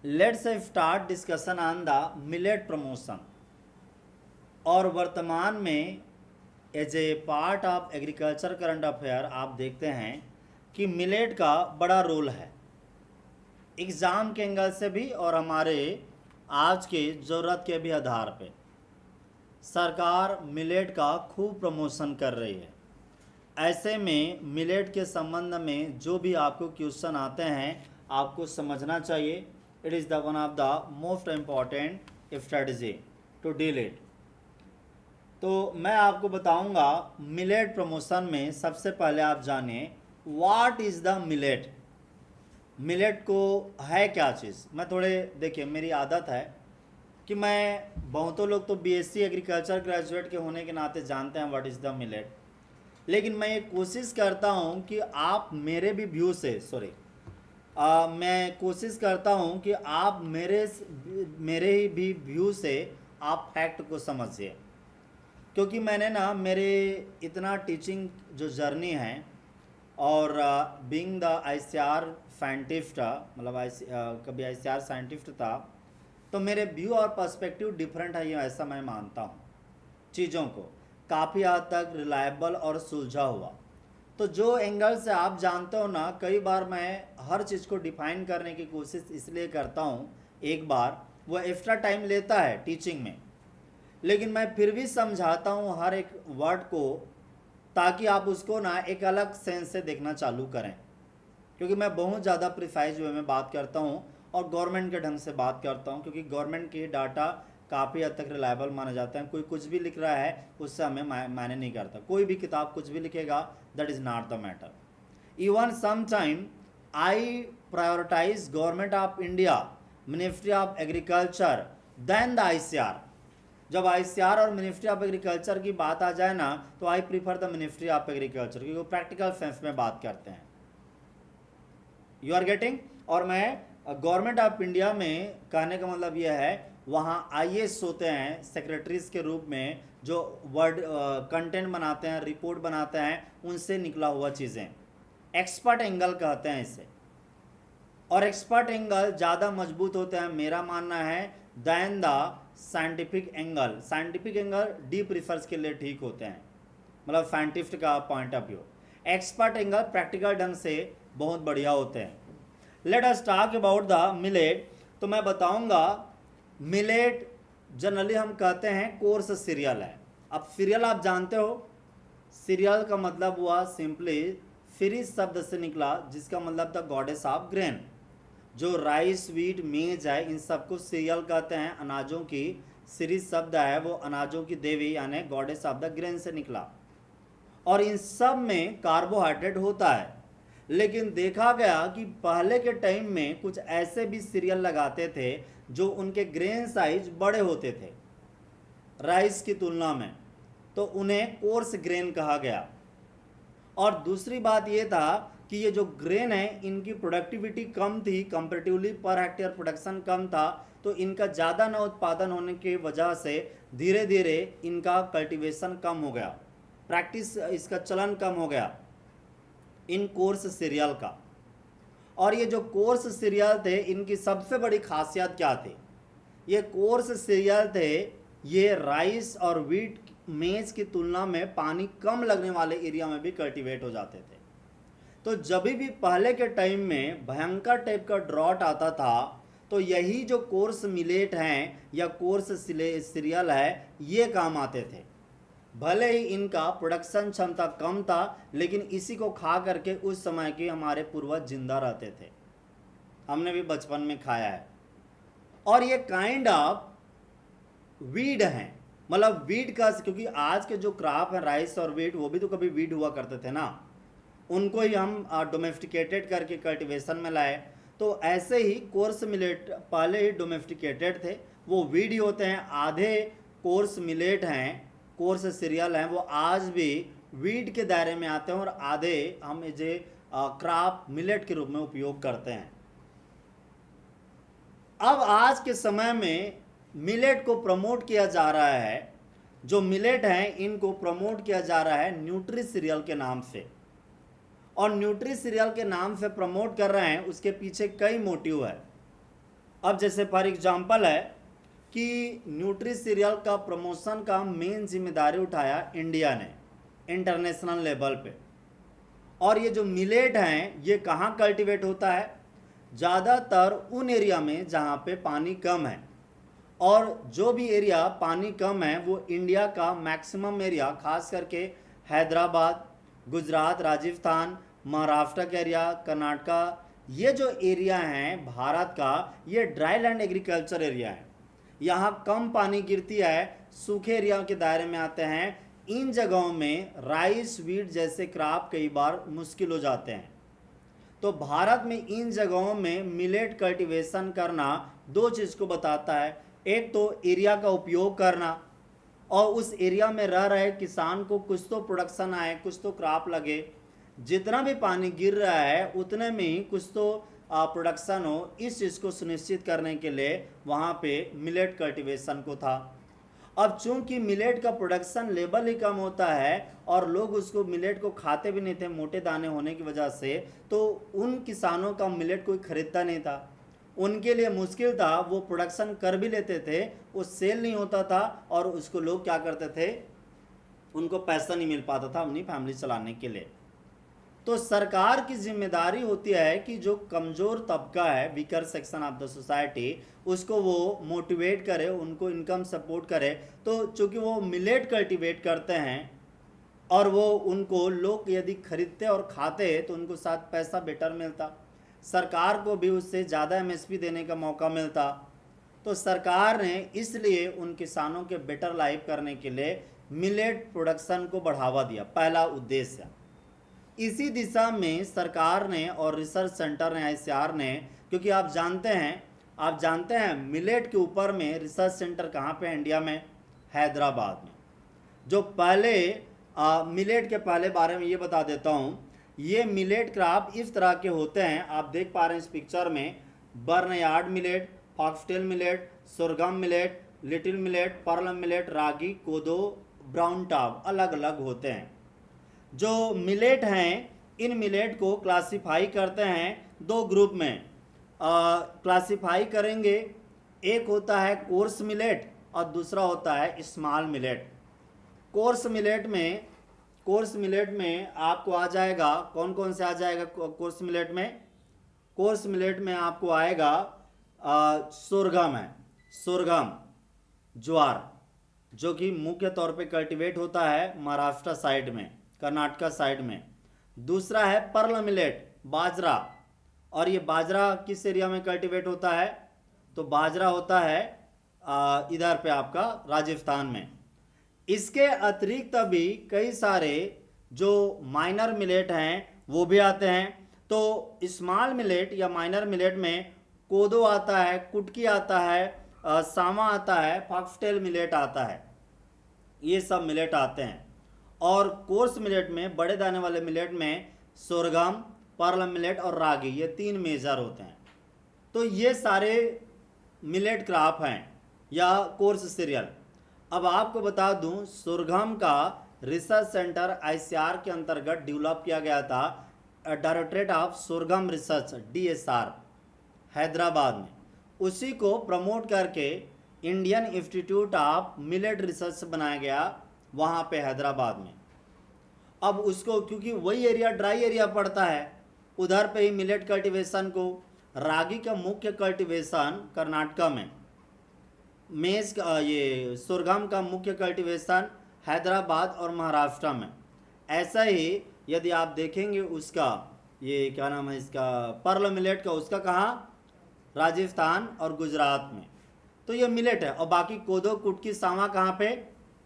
Let's start discussion on the millet promotion. और वर्तमान में as a part of agriculture current affair आप देखते हैं कि मिलेट का बड़ा रोल है एग्ज़ाम के एंगल से भी और हमारे आज के ज़रूरत के भी आधार पे। सरकार मिलेट का खूब प्रमोशन कर रही है। ऐसे में मिलेट के संबंध में जो भी आपको क्वेश्चन आते हैं आपको समझना चाहिए। It is the one of the most important strategy to deal it. तो मैं आपको बताऊंगा मिलेट प्रमोशन में सबसे पहले आप जानिए what is the millet. Millet को है क्या चीज़। मैं थोड़े देखिए, मेरी आदत है कि मैं बहुतों लोग तो बीएससी एग्रीकल्चर ग्रेजुएट के होने के नाते जानते हैं व्हाट इज़ द मिलेट, लेकिन मैं ये कोशिश करता हूँ कि आप मेरे भी व्यू से मैं कोशिश करता हूँ कि आप मेरे ही भी व्यू से आप फैक्ट को समझिए। क्योंकि मैंने ना मेरे इतना टीचिंग जो जर्नी है और बीइंग द आईसीआर साइंटिस्ट, मतलब कभी आईसीआर साइंटिस्ट था, तो मेरे व्यू और पर्सपेक्टिव डिफरेंट है, ये ऐसा मैं मानता हूँ। चीज़ों को काफ़ी हद तक रिलायबल और सुलझा हुआ। तो जो एंगल से आप जानते हो ना, कई बार मैं हर चीज़ को डिफाइन करने की कोशिश इसलिए करता हूँ, एक बार वो एक्स्ट्रा टाइम लेता है टीचिंग में, लेकिन मैं फिर भी समझाता हूँ हर एक वर्ड को, ताकि आप उसको ना एक अलग सेंस से देखना चालू करें। क्योंकि मैं बहुत ज़्यादा प्रिसाइज वे में बात करता हूँ और गवर्नमेंट के ढंग से बात करता हूँ, क्योंकि गवर्नमेंट के डाटा काफ़ी हद तक रिलायबल माना जाता है। कोई कुछ भी लिख रहा है उससे हमें मायने नहीं करता। कोई भी किताब कुछ भी लिखेगा, that is not the matter. Even some time I prioritize government of India, ministry of agriculture then the ICR. जब आईसीआर और मिनिस्ट्री ऑफ एग्रीकल्चर की बात आ जाए ना, तो I prefer the ministry of agriculture, क्योंकि वो प्रैक्टिकल सेंस में बात करते हैं। You are getting. और मैं गवर्नमेंट ऑफ इंडिया में कहने का मतलब यह है, वहाँ आईएएस होते हैं सेक्रेटरीज के रूप में, जो वर्ड कंटेंट बनाते हैं, रिपोर्ट बनाते हैं, उनसे निकला हुआ चीज़ें एक्सपर्ट एंगल कहते हैं इसे। और एक्सपर्ट एंगल ज़्यादा मजबूत होते हैं मेरा मानना है than the scientific angle. Scientific angle deep research के लिए ठीक होते हैं, मतलब साइंटिस्ट का point of view. Expert angle practical ढंग से बहुत बढ़िया होते हैं। Let us talk about the millet. तो मैं बताऊंगा मिलेट जनरली हम कहते हैं कोर्स सीरियल है। अब सीरियल आप जानते हो, सीरियल का मतलब हुआ सिंपली फ्री शब्द से निकला, जिसका मतलब था गॉडेस ऑफ ग्रेन। जो राइस, व्हीट, मेज है, इन सबको सीरियल कहते हैं। अनाजों की सीरीज शब्द है, वो अनाजों की देवी यानी गॉडेस ऑफ द ग्रेन से निकला। और इन सब में कार्बोहाइड्रेट होता है। लेकिन देखा गया कि पहले के टाइम में कुछ ऐसे भी सीरियल लगाते थे जो उनके ग्रेन साइज बड़े होते थे राइस की तुलना में, तो उन्हें कोर्स ग्रेन कहा गया। और दूसरी बात ये था कि ये जो ग्रेन है, इनकी प्रोडक्टिविटी कम थी कंपेरेटिवली, पर हेक्टेयर प्रोडक्शन कम था, तो इनका ज़्यादा न उत्पादन होने की वजह से धीरे धीरे इनका कल्टीवेशन कम हो गया, प्रैक्टिस इसका चलन कम हो गया इन कोर्स सीरियल का। और ये जो कोर्स सीरियल थे, इनकी सबसे बड़ी खासियत क्या थी? ये कोर्स सीरियल थे, ये राइस और व्हीट, मेज की तुलना में पानी कम लगने वाले एरिया में भी कल्टीवेट हो जाते थे। तो जब भी पहले के टाइम में भयंकर टाइप का ड्रॉट आता था, तो यही जो कोर्स मिलेट हैं या कोर्स सीरियल है, ये काम आते थे। भले ही इनका प्रोडक्शन क्षमता कम था, लेकिन इसी को खा करके उस समय के हमारे पूर्वज जिंदा रहते थे। हमने भी बचपन में खाया है। और ये काइंड ऑफ वीड हैं, मतलब वीड का, क्योंकि आज के जो क्रॉप है राइस और वीट, वो भी तो कभी वीड हुआ करते थे ना, उनको ही हम डोमेस्टिकेटेड करके कल्टीवेशन में लाए। तो ऐसे ही कोर्स मिलेट पहले ही डोमेस्टिकेटेड थे, वो वीड ही होते हैं। आधे कोर्स मिलेट हैं, कोर्स सीरियल हैं, वो आज भी वीड के दायरे में आते हैं, और आधे हम इसे क्रॉप मिलेट के रूप में उपयोग करते हैं। अब आज के समय में मिलेट को प्रमोट किया जा रहा है, जो मिलेट हैं इनको प्रमोट किया जा रहा है न्यूट्री सीरियल के नाम से। और न्यूट्री सीरियल के नाम से प्रमोट कर रहे हैं, उसके पीछे कई मोटिव है। अब जैसे फॉर एग्जांपल है कि न्यूट्री सीरियल का प्रमोशन का मेन जिम्मेदारी उठाया इंडिया ने इंटरनेशनल लेवल पे। और ये जो मिलेट हैं ये कहाँ कल्टीवेट होता है? ज़्यादातर उन एरिया में जहाँ पे पानी कम है, और जो भी एरिया पानी कम है वो इंडिया का मैक्सिमम एरिया, खास करके हैदराबाद, गुजरात, राजस्थान, महाराष्ट्र का एरिया, कर्नाटका, ये जो एरिया हैं भारत का, ये ड्राई लैंड एग्रीकल्चर एरिया है। यहाँ कम पानी गिरती है, सूखे एरिया के दायरे में आते हैं। इन जगहों में राइस, वीट जैसे क्रॉप कई बार मुश्किल हो जाते हैं। तो भारत में इन जगहों में मिलेट कल्टीवेशन करना दो चीज़ को बताता है। एक तो एरिया का उपयोग करना, और उस एरिया में रह रहे किसान को कुछ तो प्रोडक्शन आए, कुछ तो क्रॉप लगे। जितना भी पानी गिर रहा है उतने में ही कुछ तो प्रोडक्शन हो, इस चीज़ को सुनिश्चित करने के लिए वहाँ पे मिलेट कल्टीवेशन को था। अब चूंकि मिलेट का प्रोडक्शन लेवल ही कम होता है और लोग उसको मिलेट को खाते भी नहीं थे मोटे दाने होने की वजह से, तो उन किसानों का मिलेट कोई खरीदता नहीं था। उनके लिए मुश्किल था, वो प्रोडक्शन कर भी लेते थे, वो सेल नहीं होता था, और उसको लोग क्या करते थे, उनको पैसा नहीं मिल पाता था अपनी फैमिली चलाने के लिए। तो सरकार की जिम्मेदारी होती है कि जो कमज़ोर तबका है, weaker section of the society, उसको वो मोटिवेट करे, उनको इनकम सपोर्ट करे। तो चूँकि वो मिलेट कल्टीवेट करते हैं और वो उनको लोग यदि खरीदते और खाते तो उनको साथ पैसा बेटर मिलता, सरकार को भी उससे ज़्यादा एमएसपी देने का मौका मिलता। तो सरकार ने इसलिए उन किसानों के बेटर लाइफ करने के लिए मिलेट प्रोडक्शन को बढ़ावा दिया, पहला उद्देश्य। इसी दिशा में सरकार ने और रिसर्च सेंटर ने, आईसीआर ने, क्योंकि आप जानते हैं मिलेट के ऊपर में रिसर्च सेंटर कहाँ पे है इंडिया में? हैदराबाद में। जो पहले मिलेट के पहले बारे में ये बता देता हूँ, ये मिलेट क्रॉप इस तरह के होते हैं, आप देख पा रहे हैं इस पिक्चर में, barnyard millet, foxtail millet, sorghum millet, little millet, pearl millet, ragi, kodo, brown top, अलग अलग होते हैं। जो मिलेट हैं, इन मिलेट को क्लासिफाई करते हैं दो ग्रुप में क्लासिफाई करेंगे। एक होता है कोर्स मिलेट और दूसरा होता है स्मॉल मिलेट। कोर्स मिलेट में आपको आ जाएगा, कौन कौन से आ जाएगा कोर्स मिलेट में? कोर्स मिलेट में आपको आएगा सोरगम है, सोरगम ज्वार, जो कि मुख्य तौर पे कल्टीवेट होता है महाराष्ट्र साइड में, कर्नाटका साइड में। दूसरा है पर्ल मिलेट, बाजरा, और ये बाजरा किस एरिया में कल्टीवेट होता है? तो बाजरा होता है इधर पे आपका राजस्थान में। इसके अतिरिक्त भी कई सारे जो माइनर मिलेट हैं वो भी आते हैं। तो स्मॉल मिलेट या माइनर मिलेट में कोदो आता है, कुटकी आता है, सामा आता है, फॉक्सटेल मिलेट आता है, ये सब मिलेट आते हैं। और कोर्स मिलेट में, बड़े दाने वाले मिलेट में सोरगम, पर्ल मिलेट और रागी, ये तीन मेजर होते हैं। तो ये सारे मिलेट क्रॉप हैं या कोर्स सीरियल। अब आपको बता दूं, सोरगम का रिसर्च सेंटर आईसीआर के अंतर्गत डेवलप किया गया था, directorate of sorghum research DSR, Hyderabad में। उसी को प्रमोट करके Indian institute of millet research बनाया गया वहाँ पे हैदराबाद में। अब उसको, क्योंकि वही एरिया ड्राई एरिया पड़ता है, उधर पे ही मिलेट कल्टीवेशन को, रागी का मुख्य कल्टीवेशन कर्नाटका में, मेज का, ये सोरगम का मुख्य कल्टीवेशन हैदराबाद और महाराष्ट्र में। ऐसा ही यदि आप देखेंगे उसका, ये क्या नाम है इसका, पर्ल मिलेट का, उसका कहाँ? राजस्थान और गुजरात में। तो ये मिलेट है। और बाकी कोदो, कुटकी, सावा कहाँ पे?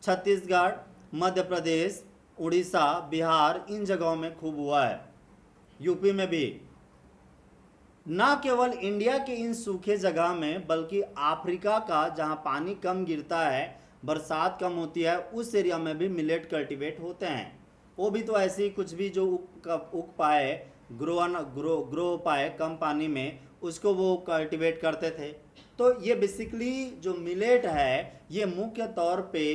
छत्तीसगढ़, मध्य प्रदेश, उड़ीसा, बिहार, इन जगहों में खूब हुआ है, यूपी में भी। ना केवल इंडिया के इन सूखे जगह में, बल्कि अफ्रीका का जहाँ पानी कम गिरता है, बरसात कम होती है, उस एरिया में भी मिलेट कल्टीवेट होते हैं। वो भी तो ऐसे ही कुछ भी जो उग पाए, ग्रो पाए कम पानी में, उसको वो कल्टीवेट करते थे। तो ये बेसिकली जो मिलेट है ये मुख्य तौर पे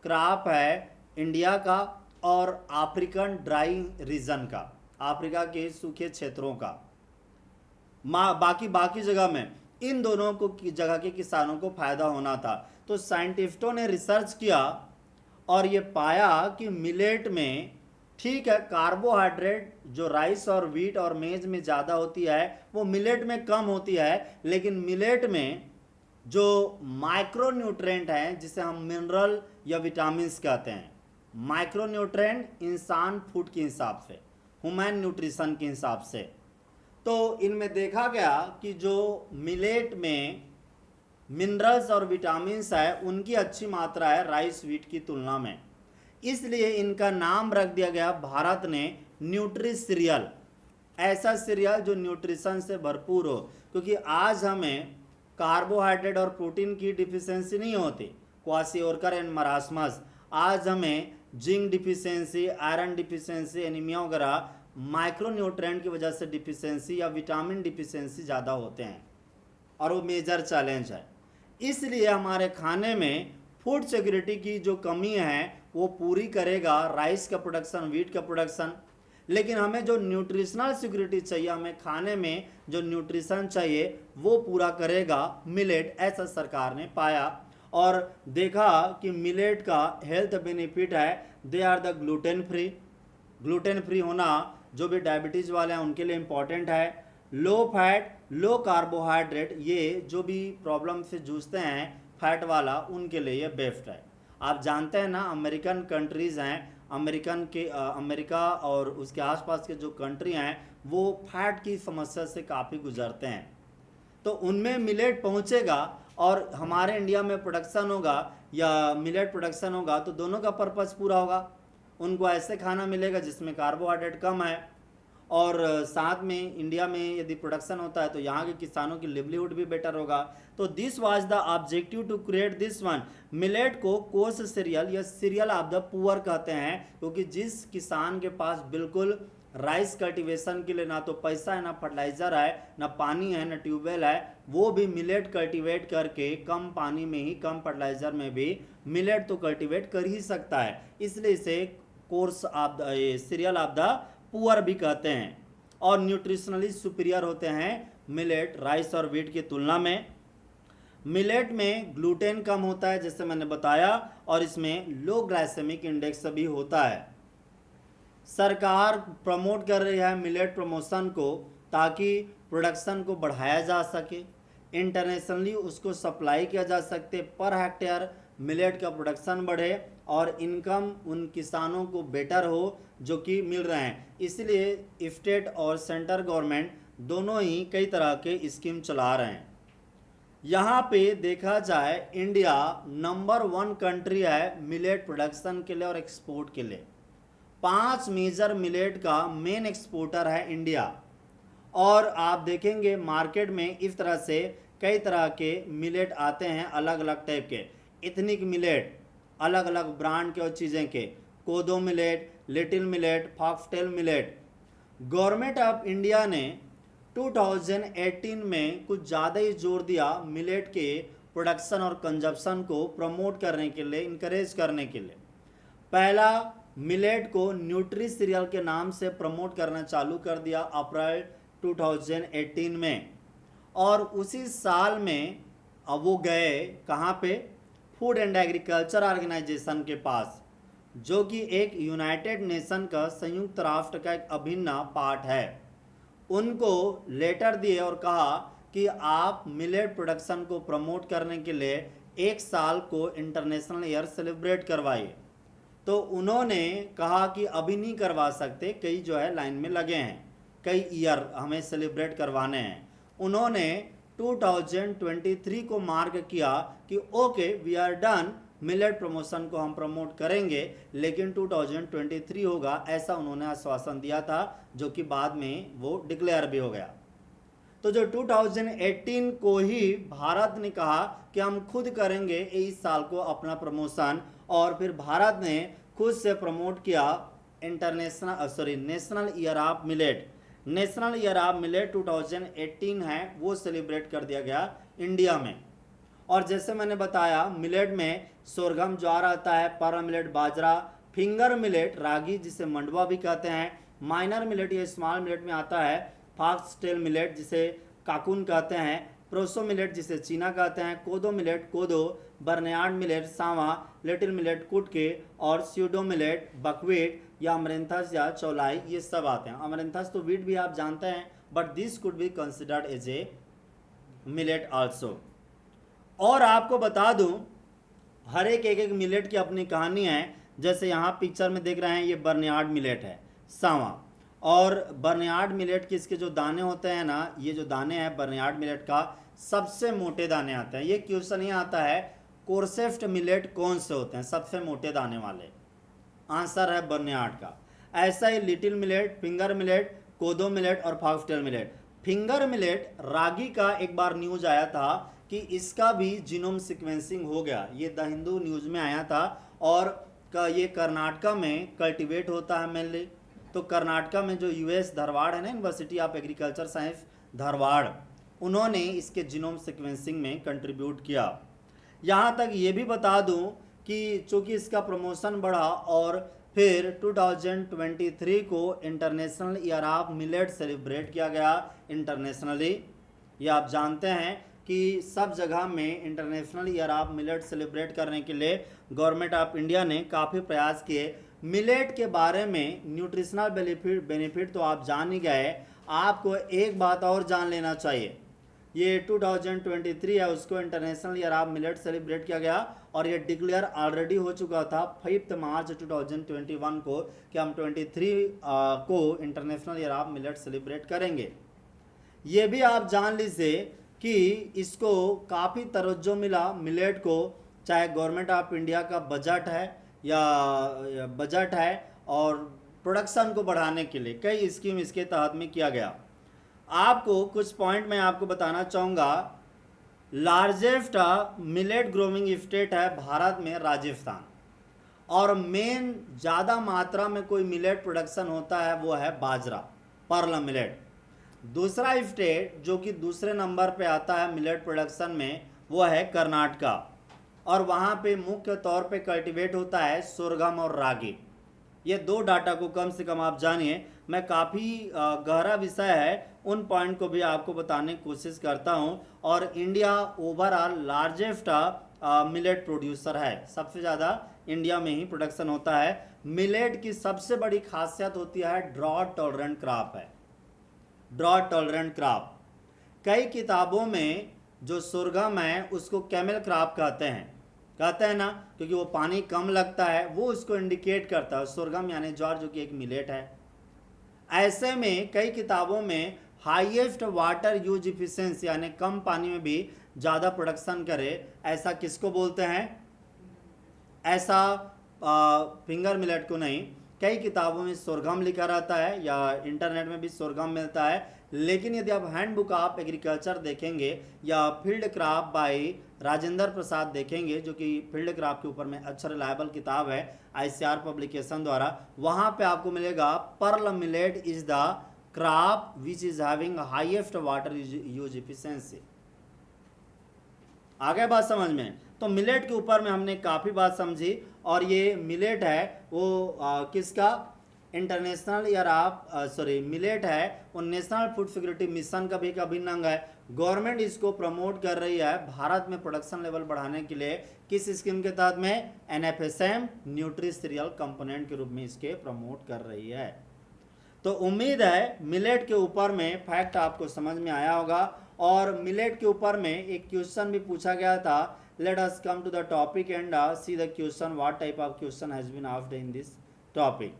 क्रॉप है इंडिया का और अफ्रीकन ड्राई रीजन का, अफ्रीका के सूखे क्षेत्रों का। बाकी जगह में इन दोनों को जगह के किसानों को फायदा होना था। तो साइंटिस्टों ने रिसर्च किया और ये पाया कि मिलेट में ठीक है कार्बोहाइड्रेट जो राइस और व्हीट और मेज में ज़्यादा होती है वो मिलेट में कम होती है, लेकिन मिलेट में जो माइक्रोन्यूट्रेंट हैं जिसे हम मिनरल या विटामिन्स कहते हैं, माइक्रोन्यूट्रेंट इंसान फूड के हिसाब से, ह्यूमन न्यूट्रिशन के हिसाब से, तो इनमें देखा गया कि जो मिलेट में मिनरल्स और विटामिन्स है उनकी अच्छी मात्रा है राइस व्हीट की तुलना में। इसलिए इनका नाम रख दिया गया भारत ने न्यूट्री सीरियल, ऐसा सीरियल जो न्यूट्रिशन से भरपूर हो, क्योंकि आज हमें कार्बोहाइड्रेट और प्रोटीन की डिफिशियंसी नहीं होती, क्वाशियोरकर एंड मरासमस। आज हमें zinc deficiency, iron deficiency, anaemia वगैरह माइक्रोन्यूट्रेंट की वजह से डिफिशियंसी या विटामिन डिफिशियंसी ज़्यादा होते हैं और वो मेजर चैलेंज है। इसलिए हमारे खाने में फूड सिक्योरिटी की जो कमी है वो पूरी करेगा राइस का प्रोडक्शन, व्हीट का प्रोडक्शन। लेकिन हमें जो न्यूट्रिशनल सिक्योरिटी चाहिए, हमें खाने में जो न्यूट्रिशन चाहिए वो पूरा करेगा मिलेट, ऐसा सरकार ने पाया और देखा कि मिलेट का हेल्थ बेनिफिट है, they are the gluten free. Gluten free होना जो भी डायबिटीज़ वाले हैं उनके लिए इम्पॉर्टेंट है। लो फैट, लो कार्बोहाइड्रेट, ये जो भी प्रॉब्लम से जूझते हैं फैट वाला उनके लिए ये बेस्ट है। आप जानते हैं ना अमेरिकन कंट्रीज़ हैं, अमेरिका और उसके आसपास के जो कंट्री हैं वो फैट की समस्या से काफ़ी गुजरते हैं, तो उनमें मिलेट पहुंचेगा और हमारे इंडिया में प्रोडक्शन होगा या मिलेट प्रोडक्शन होगा तो दोनों का पर्पस पूरा होगा। उनको ऐसे खाना मिलेगा जिसमें कार्बोहाइड्रेट कम है और साथ में इंडिया में यदि प्रोडक्शन होता है तो यहाँ के किसानों की लिवलीहुड भी बेटर होगा। तो this was the objective to create this one. Millet को कोर्स सीरियल या सीरियल ऑफ द पुअर कहते हैं, क्योंकि जिस किसान के पास बिल्कुल राइस कल्टीवेशन के लिए ना तो पैसा है, ना फर्टिलाइज़र है, ना पानी है, ना ट्यूबवेल है, वो भी मिलेट कल्टीवेट करके कम पानी में ही, कम फर्टिलाइज़र में भी मिलेट तो कल्टीवेट कर ही सकता है। इसलिए इसे course of the serial of the poor भी कहते हैं और न्यूट्रिशनली सुपीरियर होते हैं मिलेट राइस और व्हीट की तुलना में। मिलेट में ग्लूटेन कम होता है जैसे मैंने बताया और इसमें लो ग्लाइसेमिक इंडेक्स भी होता है। सरकार प्रमोट कर रही है मिलेट प्रमोशन को ताकि प्रोडक्शन को बढ़ाया जा सके, इंटरनेशनली उसको सप्लाई किया जा सकते, पर हेक्टेयर मिलेट का प्रोडक्शन बढ़े और इनकम उन किसानों को बेटर हो जो कि मिल रहे हैं। इसलिए स्टेट और सेंट्रल गवर्नमेंट दोनों ही कई तरह के स्कीम चला रहे हैं। यहाँ पे देखा जाए इंडिया नंबर 1 कंट्री है मिलेट प्रोडक्शन के लिए और एक्सपोर्ट के लिए। 5 मेजर मिलेट का मेन एक्सपोर्टर है इंडिया और आप देखेंगे मार्केट में इस तरह से कई तरह के मिलेट आते हैं अलग अलग टाइप के। इथनिक मिलेट अलग अलग ब्रांड के और चीज़ें के, कोदो millet, little millet, foxtail millet. Government of India ने 2018 में कुछ ज़्यादा ही जोर दिया मिलेट के प्रोडक्शन और कंजप्शन को प्रमोट करने के लिए, इनकरेज करने के लिए। पहला मिलेट को न्यूट्री सीरियल के नाम से प्रमोट करना चालू कर दिया अप्रैल 2018 में और उसी साल में अब वो गए कहाँ पे, फूड एंड एग्रीकल्चर ऑर्गेनाइजेशन के पास, जो कि एक यूनाइटेड नेशन का संयुक्त राष्ट्र का एक अभिन्न पार्ट है। उनको लेटर दिए और कहा कि आप मिलेट प्रोडक्शन को प्रमोट करने के लिए 1 साल को इंटरनेशनल ईयर सेलिब्रेट करवाइए। तो उन्होंने कहा कि अभी नहीं करवा सकते, कई जो है लाइन में लगे हैं, कई ईयर हमें सेलिब्रेट करवाने हैं। उन्होंने 2023 को मार्क किया कि okay we are done, millet promotion को हम प्रमोट करेंगे लेकिन 2023 होगा, ऐसा उन्होंने आश्वासन दिया था जो कि बाद में वो डिक्लेयर भी हो गया। तो जो 2018 को ही भारत ने कहा कि हम खुद करेंगे इस साल को अपना प्रमोशन और फिर भारत ने खुद से प्रमोट किया national year of millet. National year of millet 2018 है वो सेलिब्रेट कर दिया गया इंडिया में। और जैसे मैंने बताया मिलेट में सोरगम ज्वार आता है, पर मिलेट बाजरा, फिंगर मिलेट रागी जिसे मंडवा भी कहते हैं, माइनर मिलेट या स्मॉल मिलेट में आता है फॉक्सटेल मिलेट जिसे काकुन कहते हैं, प्रोसो मिलेट जिसे चीना कहते हैं, कोदो मिलेट कोदो, बर्नयार्ड मिलेट सांवा, लिटिल मिलेट कुटके और स्यूडो मिलेट बकवीट या अमरेंथस या चौलाई, ये सब आते हैं। अमरेंथस तो वीट भी आप जानते हैं, but this could be considered as a millet also. और आपको बता दूं हर एक मिलेट की अपनी कहानी है। जैसे यहाँ पिक्चर में देख रहे हैं ये बर्नयार्ड मिलेट है सांवा, और बर्नयार्ड मिलेट के इसके जो दाने होते हैं ना, ये जो दाने हैं बर्नयार्ड मिलेट का सबसे मोटे दाने आते हैं। ये क्वेश्चन ये आता है कोरसेफ्ट मिलेट कौन से होते हैं सबसे मोटे दाने वाले, आंसर है बर्नयार्ड का। ऐसा ही लिटिल मिलेट, फिंगर मिलेट, कोदो मिलेट और फॉक्सटेल मिलेट। फिंगर मिलेट रागी का एक बार न्यूज आया था कि इसका भी जीनोम सीक्वेंसिंग हो गया, ये द हिंदू न्यूज में आया था। और ये कर्नाटका में कल्टीवेट होता है मेनली। तो कर्नाटका में जो यूएस धारवाड़ है ना, university of agriculture science Dharwad, उन्होंने इसके जीनोम सीक्वेंसिंग में कंट्रीब्यूट किया। यहाँ तक ये भी बता दूं कि चूँकि इसका प्रमोशन बढ़ा और फिर 2023 को international year of millet celebrate किया गया इंटरनेशनली। ये आप जानते हैं कि सब जगह में international year of millet celebrate करने के लिए गवर्नमेंट ऑफ इंडिया ने काफ़ी प्रयास किए। मिलेट के बारे में न्यूट्रिशनल बेनिफिट तो आप जान ही गए, आपको एक बात और जान लेना चाहिए। ये 2023 है, उसको international year of millet celebrate किया गया और ये डिक्लेयर ऑलरेडी हो चुका था 5 मार्च 2021 को कि हम 23 को international year of millet celebrate करेंगे। ये भी आप जान लीजिए कि इसको काफ़ी तवज्जो मिला मिलेट को, चाहे गवर्नमेंट ऑफ इंडिया का बजट है और प्रोडक्शन को बढ़ाने के लिए कई स्कीम इसके तहत में किया गया। आपको कुछ पॉइंट मैं आपको बताना चाहूँगा। लार्जेस्ट मिलेट ग्रोइंग स्टेट है भारत में राजस्थान, और मेन ज़्यादा मात्रा में कोई मिलेट प्रोडक्शन होता है वो है बाजरा, पर्ल मिलेट। दूसरा स्टेट जो कि दूसरे नंबर पे आता है मिलेट प्रोडक्शन में वो है कर्नाटका, और वहाँ पे मुख्य तौर पे कल्टीवेट होता है सोरगम और रागी। ये दो डाटा को कम से कम आप जानिए। मैं काफ़ी गहरा विषय है, उन पॉइंट को भी आपको बताने की कोशिश करता हूँ। और India overall largest millet producer है, सबसे ज़्यादा इंडिया में ही प्रोडक्शन होता है। मिलेट की सबसे बड़ी खासियत होती है ड्रॉट टॉलरेंट क्रॉप है, ड्रॉट टॉलरेंट क्रॉप। कई किताबों में जो सोरगम है उसको कैमल क्रॉप कहते हैं ना, क्योंकि वो पानी कम लगता है, वो उसको इंडिकेट करता है। सोरगम यानी ज्वार जो कि एक मिलेट है। ऐसे में कई किताबों में हाईएस्ट वाटर यूज इफिशिएंसी यानी कम पानी में भी ज़्यादा प्रोडक्शन करे, ऐसा किसको बोलते हैं? ऐसा फिंगर मिलेट को नहीं। कई किताबों में सोरगम लिखा रहता है या इंटरनेट में भी सोरगम मिलता है, लेकिन यदि आप हैंडबुक ऑफ एग्रीकल्चर देखेंगे या field crop bye Rajendra Prasad देखेंगे, जो कि फील्ड क्रॉप के ऊपर में अच्छा रिलायबल किताब है ICR पब्लिकेशन द्वारा, वहाँ पे आपको मिलेगा pearl millet is the crop which is having highest water use efficiency. आ गया बात समझ में? तो मिलेट के ऊपर में हमने काफ़ी बात समझी, और ये मिलेट है वो किसका इंटरनेशनल ईयर ऑफ मिलेट है वो नेशनल फूड सिक्योरिटी मिशन का भी एक अभिन्न अंग है। गवर्नमेंट इसको प्रमोट कर रही है भारत में प्रोडक्शन लेवल बढ़ाने के लिए। किस स्कीम के तहत में? NFSM न्यूट्री सीरियल कंपोनेंट के रूप में इसके प्रमोट कर रही है। तो उम्मीद है मिलेट के ऊपर में फैक्ट आपको समझ में आया होगा। और मिलेट के ऊपर में एक क्वेश्चन भी पूछा गया था। Let us come to the topic and see the question, what type of question has been asked in this topic.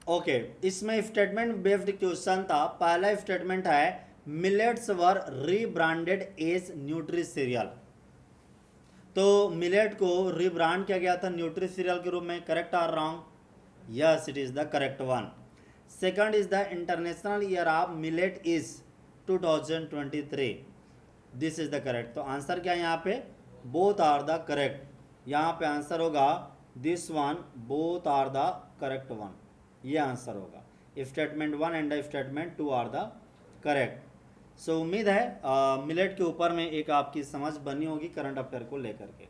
Okay, इसमें स्टेटमेंट बेस्ड क्वेश्चन था। पहला स्टेटमेंट है millets were rebranded as nutri cereal. तो millet को rebrand किया गया था nutri serial के रूप में। करेक्ट और wrong? Yes, it is the correct one. Second is the international year of millet is 2023। This is the correct. तो आंसर क्या है यहाँ पे? Both are the correct. यहाँ पे आंसर होगा this one, both are the correct one, ये answer होगा। Statement 1 and statement 2 are the correct. So उम्मीद है मिलेट के ऊपर में एक आपकी समझ बनी होगी करंट अफेयर को लेकर के।